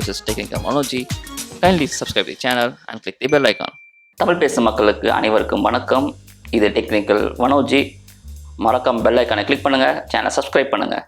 This is Technical Monology. Kindly subscribe the channel and click the bell icon. Tamil பேசும் மக்களுக்கு அனைவருக்கும் வணக்கம். இது டெக்னிக்கல் மனோஜி. மறக்காம பெல் ஐக்கானை கிளிக் பண்ணுங்க, சேனலை சப்ஸ்கிரைப் பண்ணுங்க.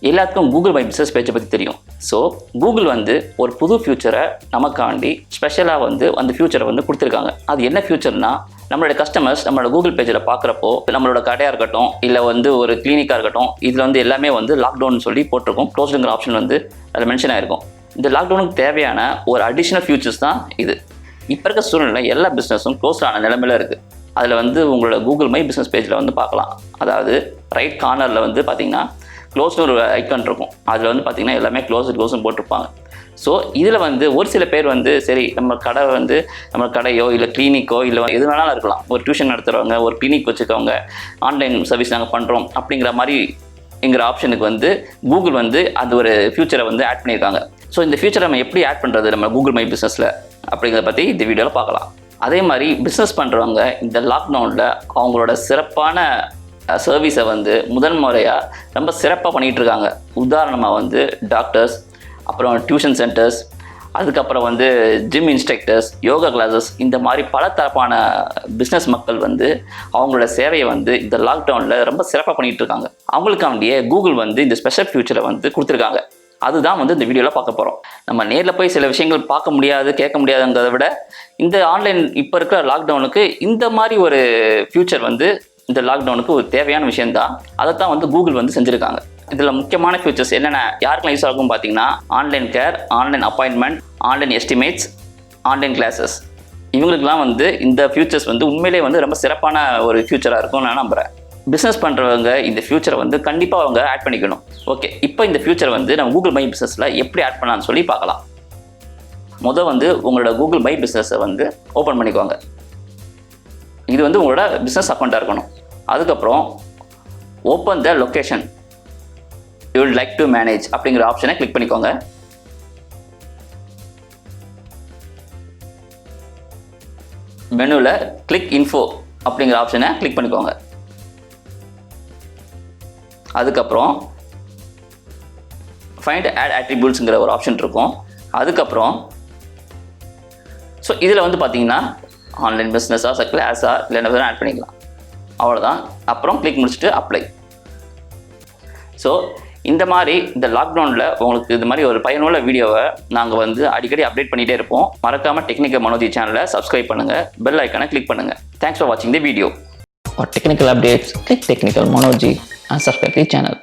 எல்லாத்துக்கும் கூகுள் மை பிஸ்னஸ் பேஜை பற்றி தெரியும். ஸோ கூகுள் வந்து ஒரு புது ஃபியூச்சரை நமக்காண்டி ஸ்பெஷலாக அந்த ஃபியூச்சரை கொடுத்துருக்காங்க. அது என்ன ஃபியூச்சர்னா, நம்மளோட கஸ்டமர்ஸ் நம்மளோட கூகுள் பேஜில் பார்க்குறப்போ நம்மளோட கடையாக இருக்கட்டும், இல்லை ஒரு கிளினிக்காக இருக்கட்டும், இதில் எல்லாமே லாக்டவுன் சொல்லி போட்டிருக்கும். க்ளோஸ்டுங்கிற ஆப்ஷன் அதில் மென்ஷன் ஆகிருக்கும். இந்த லாக்டவுனுக்கு தேவையான ஒரு அடிஷ்னல் ஃபியூச்சர்ஸ் தான் இது. இப்போ இருக்க சூழ்நிலை எல்லா பிஸ்னஸும் க்ளோஸ் ஆன நிலைமையில் இருக்குது. அதில் உங்களோட கூகுள் மை பிஸ்னஸ் பேஜில் பார்க்கலாம். அதாவது ரைட் கார்னரில் பார்த்தீங்கன்னா க்ளோஸ்னு ஒரு ஐக்கான் இருக்கும். அதில் பார்த்தீங்கன்னா எல்லாமே க்ளோஸ்னு போட்டிருப்பாங்க. ஸோ இதில் ஒரு சில பேர் சரி நம்ம கடை நம்ம கடையோ இல்லை கிளினிக்கோ இல்லை எது வேணாலும் இருக்கலாம். ஒரு டியூஷன் நடத்துகிறவங்க, ஒரு கிளினிக் வச்சுக்கவங்க, ஆன்லைன் சர்வீஸ் நாங்கள் பண்ணுறோம் அப்படிங்கிற மாதிரிங்கிற ஆப்ஷனுக்கு கூகுள் அது ஒரு ஃபியூச்சரை ஆட் பண்ணியிருக்காங்க. ஸோ இந்த ஃபியூச்சரை நம்ம எப்படி ஆட் பண்ணுறது நம்ம கூகுள் மை பிஸ்னஸில் அப்படிங்கிறத பற்றி இந்த வீடியோவில் பார்க்கலாம். அதே மாதிரி பிஸ்னஸ் பண்ணுறவங்க இந்த லாக்டவுனில் அவங்களோட சிறப்பான சர்வீஸை முதல் முறையாக ரொம்ப சிறப்பாக பண்ணிகிட்டு இருக்காங்க. உதாரணமாக டாக்டர்ஸ், அப்புறம் டியூஷன் சென்டர்ஸ், அதுக்கப்புறம் ஜிம் இன்ஸ்ட்ரக்டர்ஸ், யோகா கிளாஸஸ், இந்த மாதிரி பல தரப்பான பிஸ்னஸ் மக்கள் அவங்களோட சேவையை இந்த லாக்டவுனில் ரொம்ப சிறப்பாக பண்ணிகிட்டு இருக்காங்க. அவங்களுக்காண்டியே கூகுள் இந்த ஸ்பெஷல் ஃபியூச்சரை கொடுத்துருக்காங்க. அதுதான் இந்த வீடியோவில் பார்க்க போகிறோம். நம்ம நேரில் போய் சில விஷயங்கள் பார்க்க முடியாது, கேட்க முடியாதுங்கிறத விட இந்த ஆன்லைன் இப்போ இருக்கிற லாக்டவுனுக்கு இந்த மாதிரி ஒரு ஃபியூச்சர் இந்த லாக்டவுனுக்கு ஒரு தேவையான விஷயந்தான். அதை தான் கூகுள் செஞ்சுருக்காங்க. இதில் முக்கியமான ஃபியூச்சர்ஸ் என்னென்ன, யாருக்கெல்லாம் யூஸ் ஆகும் பார்த்தீங்கன்னா, online care, online appointment, online estimates, online classes, இவங்களுக்குலாம் இந்த ஃபியூச்சர்ஸ் உண்மையிலே ரொம்ப சிறப்பான ஒரு ஃபியூச்சராக இருக்கும் நான் நம்புகிறேன். பிஸ்னஸ் பண்ணுறவங்க இந்த ஃபியூச்சரை கண்டிப்பாக அவங்க ஆட் பண்ணிக்கணும். ஓகே, இப்போ இந்த ஃபியூச்சர் நம்ம கூகுள் மை பிஸ்னஸில் எப்படி ஆட் பண்ணலான்னு சொல்லி பார்க்கலாம். முதல் உங்களோட கூகுள் மை பிஸ்னஸை ஓப்பன் பண்ணிக்கோங்க. இது உங்களோட பிஸ்னஸ் அக்கௌண்ட்டாக இருக்கணும். அதுக்கப்புறம் open the location you would like to manage அப்படிங்கிற ஆப்ஷனை கிளிக் பண்ணிக்கோங்க. மெனுவில் கிளிக் இன்ஃபோ அப்படிங்கிற ஆப்ஷனை கிளிக் பண்ணிக்கோங்க. அதுக்கப்புறம் ஃபைண்ட் ஆட் அட்ரிபியூட்ஸுங்கிற ஒரு ஆப்ஷன் இருக்கும். அதுக்கப்புறம் ஸோ இதில் பார்த்தீங்கன்னா ஆன்லைன் பிஸ்னஸாக, கிளாஸாக, இல்லை என்ன ஆட் பண்ணிக்கலாம். அவ்வளோதான். அப்புறம் கிளிக் முடிச்சுட்டு அப்ளை. ஸோ இந்த மாதிரி இந்த லாக்டவுனில் உங்களுக்கு இது மாதிரி ஒரு பயனுள்ள வீடியோவை நாங்கள் அடிக்கடி அப்டேட் பண்ணிகிட்டே இருப்போம். மறக்காமல் டெக்னிக்கல் மனோஜி சேனலை சப்ஸ்கிரைப் பண்ணுங்கள், பெல் ஐக்கானை கிளிக் பண்ணுங்கள். தேங்க்ஸ் ஃபார் வாட்சிங் the video. For technical updates, click Technical Monology and subscribe to the channel.